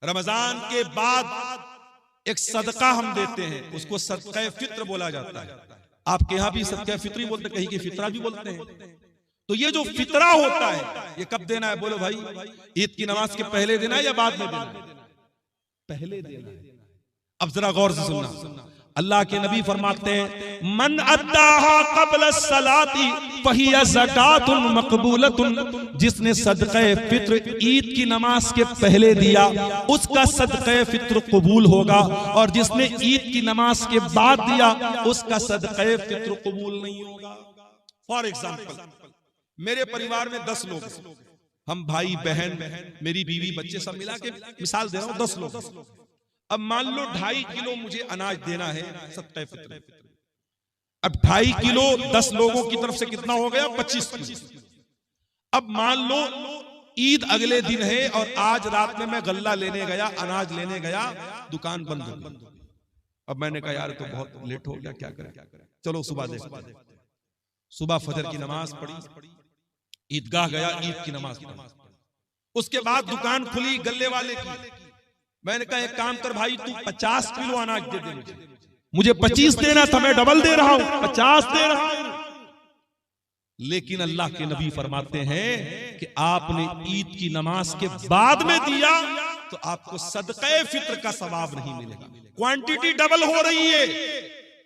रमजान के बाद एक सदका हम देते हैं, उसको सदका फित्र बोला जाता है। आपके यहाँ भी सदका फित्री बोलते, कहीं की फितरा भी बोलते हैं। तो ये जो फितरा होता है ये कब देना है? बोलो भाई, ईद की नमाज के पहले देना है या बाद में देना है? पहले देना है। अब जरा गौर से सुनना, अल्लाह के नबी फरमाते हैं मन अद्दाहा क़ब्ल सलाती फहिया ज़कातुन मक़बूलतुन, जिसने सदक़े फित्र ईद की नमाज के पहले दिया उसका सदक़े फित्र कबूल होगा, और जिसने ईद की नमाज के बाद दिया उसका सदक़े फित्र कबूल नहीं होगा। फॉर एग्जाम्पल, मेरे परिवार में 10 लोग, हम भाई बहन, मेरी बीवी, बच्चे सब मिला के मिसाल दे रहा हूं 10 लोग। अब मान लो 2.5 किलो मुझे अनाज देना है सदक़े फित्र। अब 2.5 किलो 10 लोगों की तरफ से कितना हो गया? 25 किलो। अब मान लो ईद अगले दिन है और आज रात में मैं गल्ला लेने गया, अनाज लेने गया, दुकान बंद हो गई। अब मैंने कहा यार तो बहुत लेट हो गया, क्या करें, चलो सुबह देखते हैं। सुबह फजर की नमाज पढ़ी, ईदगाह गया, ईद की नमाज पढ़ी। उसके बाद दुकान खुली गल्ले वाले की। मैंने कहा एक काम कर भाई, तू 50 किलो अनाज दे दे, मुझे 25 देना था, मैं डबल दे रहा हूं, 50 दे रहा हूं। लेकिन अल्लाह के नबी फरमाते हैं कि आपने ईद की नमाज के बाद में दिया तो आपको सदक़े फित्र का सवाब नहीं मिलेगा। क्वांटिटी डबल हो रही है,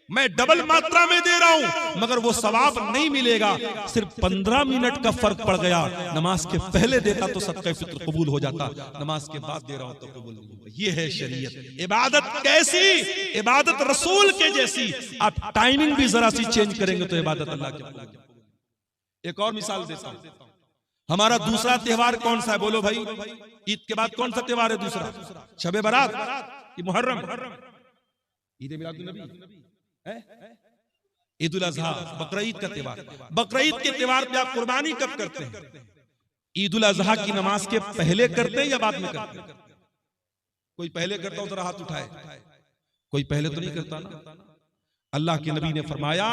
मैं डबल मात्रा में दे रहा हूं, मगर वो सवाब नहीं मिलेगा। सिर्फ 15 मिनट का फर्क पड़ गया। नमाज के पहले देता तो सदक़े फित्र कबूल हो जाता, नमाज के बाद दे रहा हूं तो कबूल नहीं होगा। ये है शरीयत। इबादत कैसी? इबादत रसूल के जैसी। आप टाइमिंग भी जरा सी चेंज करेंगे तो इबादत अल्लाह की। एक और मिसाल देता हूं, हमारा दूसरा त्योहार कौन सा है? बोलो भाई, ईद के बाद कौन सा त्योहार है दूसरा? शबे बारात कि मुहर्रम? ईद मिलादुन्नबी, ईद उल अज़हा, बकरीद का त्योहार। बकरीद के त्योहार पे आप कुर्बानी कब करते हैं? ईद उल अज़हा की नमाज के पहले करते हैं या बाद में करते हैं? कोई पहले करता हो तो हाथ उठाए, कोई पहले तो नहीं करता ना। अल्लाह के नबी ने फरमाया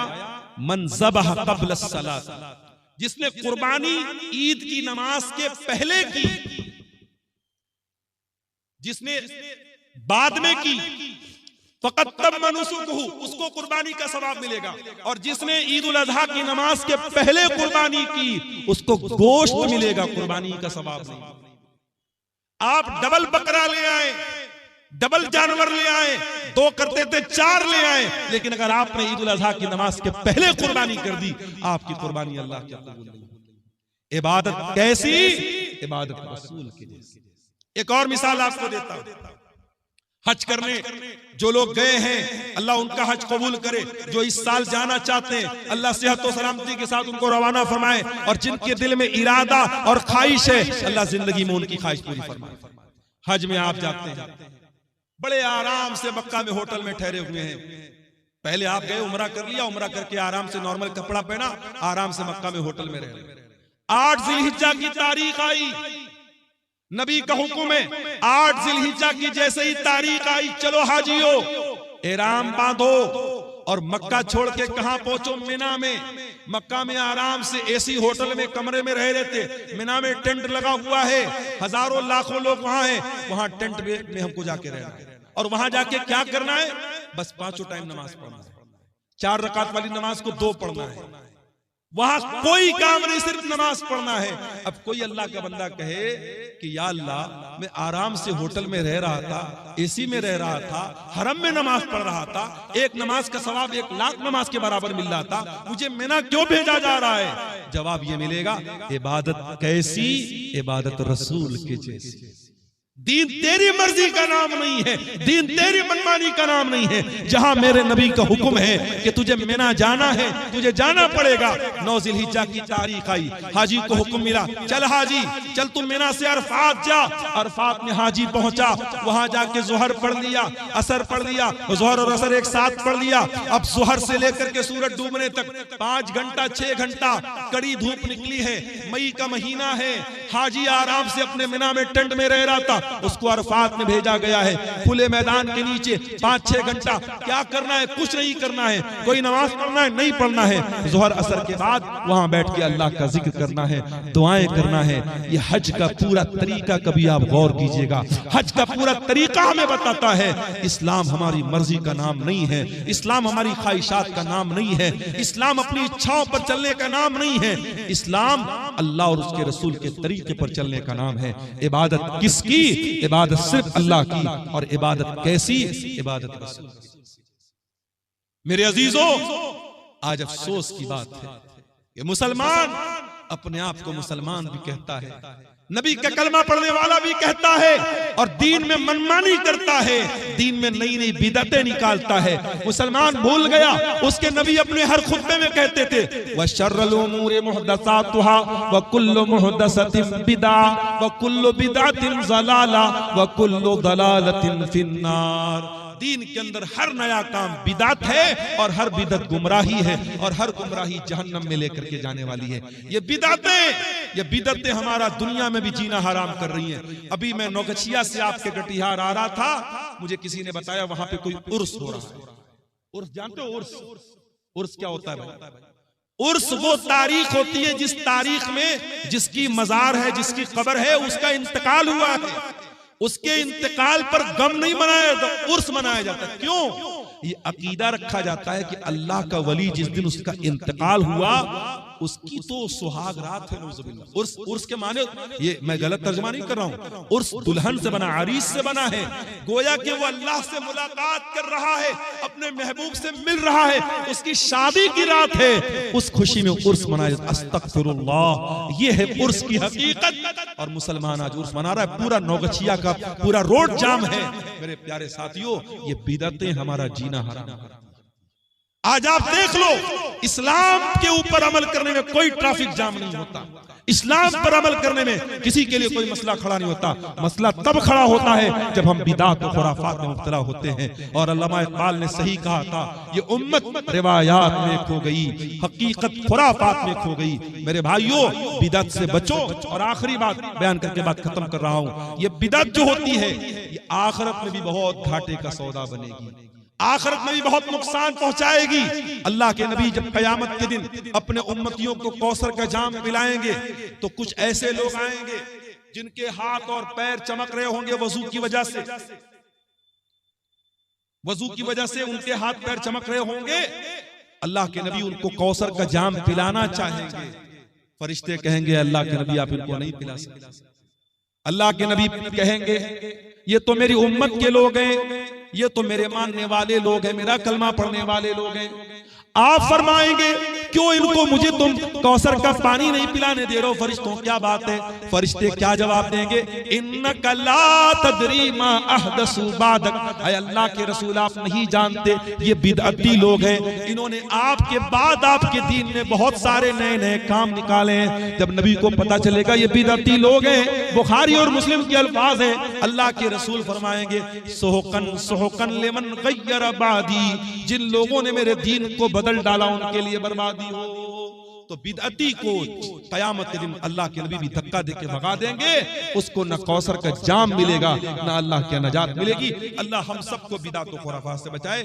मन ज़बह क़ब्ल सलात, जिसने कुर्बानी ईद की नमाज के पहले की, जिसने बाद में की, फ़क़त तम्म नुसुकुहु, उसको कुर्बानी का सवाब मिलेगा। और जिसने ईद उल अज़हा की नमाज के पहले कुर्बानी की उसको गोश्त मिलेगा, कुर्बानी का सवाब नहीं। आप डबल बकरा ले आए, डबल जानवर ले आए, 2 करते थे 4 ले आए, लेकिन अगर आपने ईद उल अज़हा की नमाज के पहले कुर्बानी कर दी, आपकी कुर्बानी अल्लाह के कबूल नहीं होगी। इबादत कैसी? इबादत रसूल की जैसी। एक और मिसाल आपको देता हूं, हज करने जो लोग गए हैं अल्लाह उनका हज कबूल करे। जो इस साल जाना चाहते हैं अल्लाह सेहत और सलामती के साथ उनको रवाना फरमाए, और जिनके दिल में इरादा और ख्वाहिश है अल्लाह जिंदगी में उनकी ख्वाहिश पूरी फरमाए। हज में आप जाते हैं, बड़े आराम से मक्का में होटल में ठहरे हुए हैं। पहले आप गए, उमरा कर लिया, उमरा करके आराम से नॉर्मल कपड़ा पहना, आराम से मक्का में होटल में रहे। 8 ज़िलहिज्जा की तारीख आई, नबी का हुक्म है 8 ज़िलहिज्जा की जैसे ही तारीख आई, चलो हाजियो एहराम बांधो और मक्का छोड़ के कहां पहुंचो? मिना में। मक्का में आराम से एसी होटल में कमरे में रह रहे थे। मिना में टेंट लगा हुआ है, हजारों लाखों लोग वहां हैं, वहां टेंट में हमको जाके रहना है। और वहां जाके क्या करना है? बस 5 टाइम नमाज पढ़ना है। 4 रकात वाली नमाज को 2 पढ़ना है। वहां कोई काम नहीं, सिर्फ नमाज पढ़ना है। अब कोई अल्लाह का बंदा कहे कि या अल्लाह मैं आराम से होटल में रह रहा था, एसी में रह रहा था, हरम में नमाज पढ़ रहा था, एक नमाज का सवाब 1 लाख नमाज के बराबर मिल रहा था, मुझे मिना क्यों भेजा जा रहा है? जवाब ये मिलेगा, इबादत कैसी? इबादत रसूल के जैसी। दीन तेरी मर्जी का नाम नहीं है, दीन तेरी मनमानी का नाम नहीं है। जहां मेरे नबी का हुक्म है कि तुझे मिना जाना है, तुझे जाना पड़ेगा। 9 ज़िलहिज्जा की तारीख आई, हाजी को हुक्म मिला, चल हाजी चल तू मिना से अरफात जा। अरफात में हाजी पहुंचा, वहां जाके ज़ोहर पढ़ लिया, असर पढ़ लिया, ज़ोहर और असर एक साथ पढ़ लिया। अब ज़ोहर से लेकर के सूरज डूबने तक 5 घंटा 6 घंटा कड़ी धूप निकली है, मई का महीना है, हाजी आराम से अपने मिना में टेंट में रह रहा था, उसको अरफात में भेजा गया है, खुले मैदान के नीचे 5-6 घंटा क्या करना है, कुछ नहीं करना है, कोई नमाज पढ़ना है नहीं पढ़ना है, जोहर असर के बाद वहां बैठ के अल्लाह का जिक्र करना है, दुआएं करना है। ये हज का पूरा तरीका कभी आप गौर कीजिएगा, हज का पूरा तरीका हमें बताता है इस्लाम हमारी मर्जी का नाम नहीं है, इस्लाम हमारी ख्वाहिशात का नाम नहीं है, इस्लाम अपनी इच्छाओं पर चलने का नाम नहीं है, इस्लाम अल्लाह और उसके रसूल के तरीके पर चलने का नाम है। इबादत किसकी? इबादत सिर्फ अल्लाह की, और इबादत कैसी? इबादत रसूल की। मेरे अजीजों, आज अफसोस की बात है कि मुसलमान अपने आप को मुसलमान भी कहता है, नबी का कलमा पढ़ने वाला भी कहता है, और दीन में मनमानी करता है, दीन में नई नई बिदअतें निकालता है। मुसलमान भूल गया उसके नबी अपने हर खुतबे में कहते थे वशर्रुल उमूरि मुहदसातुहा व कुल्लु मुहदसतिन बिदअ व कुल्लु बिदअतिन ज़लाला व कुल्लु ज़लालतिन फिन्नार। दीन के अंदर हर नया काम बिदात है, और हर बिदत गुमराही है, और हर गुमराही जहन्नम में लेकर के जाने वाली है। ये बिदतें हमारा दुनिया में भी जीना हराम कर रही हैं। अभी मैं नौगछिया से आपके कटिहार आ रहा था, मुझे किसी ने बताया वहां पे कोई उर्स हो रहा है। उर्स जानते हो? उर्स क्या होता है भाई? उर्स वो तारीख होती है जिस तारीख में जिसकी मजार है, जिसकी कब्र है, उसका इंतकाल हुआ है, उसके इंतकाल पर गम नहीं मनाया जाता, उर्स मनाया जाता है। क्यों? ये अकीदा रखा जाता है कि अल्लाह का वली जिस दिन उसका इंतकाल हुआ उसकी तो सुहाग रात है। उर्स के माने, ये मैं गलत तर्जुमा नहीं कर रहा हूं, उर्स दुल्हन से बना, अरीस से बना है, गोया कि वो अल्लाह से मुलाकात कर रहा है, अपने महबूब से मिल रहा है, उसकी शादी की रात है, उस खुशी में उर्स मनाया। अस्तगफिरुल्लाह, ये है उर्स की हकीकत। और मुसलमान आज उर्स मना रहा है, पूरा नौगछिया का पूरा रोड जाम है। मेरे प्यारे साथियों, ये बिदअतें हमारा जीना हराम है। आज आप देख लो, इस्लाम के ऊपर अमल करने में कोई ट्रैफिक जाम नहीं होता, इस्लाम पर अमल करने में किसी के लिए कोई मसला खड़ा नहीं होता। मसला तब खड़ा होता है जब हम बिदात और खुराफात में मुब्तला होते हैं। और अल्लामा इकबाल ने सही कहा था, ये उम्मत रिवायात में खो गई, हकीकत खुराफात में खो गई। मेरे भाइयों, बिदात से बचो। और आखिरी बात बयान करके बात खत्म कर रहा हूं, ये बिदात जो होती है ये आखिरत में भी बहुत घाटे का सौदा बनेगी, आखिरत में भी बहुत नुकसान पहुंचाएगी। अल्लाह के नबी जब कयामत के दिन अपने उम्मतियों को कौसर का जाम पिलाएंगे तो कुछ ऐसे लोग आएंगे जिनके हाथ और पैर चमक रहे होंगे वजू की वजह से, वजू की वजह से उनके हाथ पैर चमक रहे होंगे। अल्लाह के नबी उनको कौसर का जाम पिलाना चाहेंगे, फरिश्ते कहेंगे अल्लाह के नबी आप इनको नहीं पिला सकते। अल्लाह के नबी कहेंगे ये तो मेरी उम्मत के लोग हैं, ये तो मेरे मानने वाले लोग हैं, मेरा कलमा पढ़ने वाले लोग हैं। आप फरमाएंगे क्यों इनको मुझे तुम कौसर का पानी नहीं पिलाने दे रहे हो फरिश्तों, क्या बात है? फरिश्ते क्या जवाब देंगे? इन्नका ला तदरी मा अहदसु बादक, ऐ अल्लाह के रसूल आप नहीं जानते ये बिदअती लोग हैं, इन्होंने आपके बाद आपके दीन में बहुत सारे नए नए काम निकाले हैं। जब नबी को पता चलेगा ये बिदअती लोग हैं, बुखारी और मुस्लिम के अल्फाज हैं, अल्लाह के रसूल फरमाएंगे सुहकन सुहकन लिमन गय्यर बादी, जिन लोगों ने मेरे दीन को बदल डाला उनके लिए बर्बादी हो। तो बिदअती को कयामत के दिन अल्लाह के नबी भी धक्का देके भगा देंगे, उसको न कौसर का जाम मिलेगा न अल्लाह की नजात मिलेगी। अल्लाह हम सबको बिदअत और खुराफात से बचाए।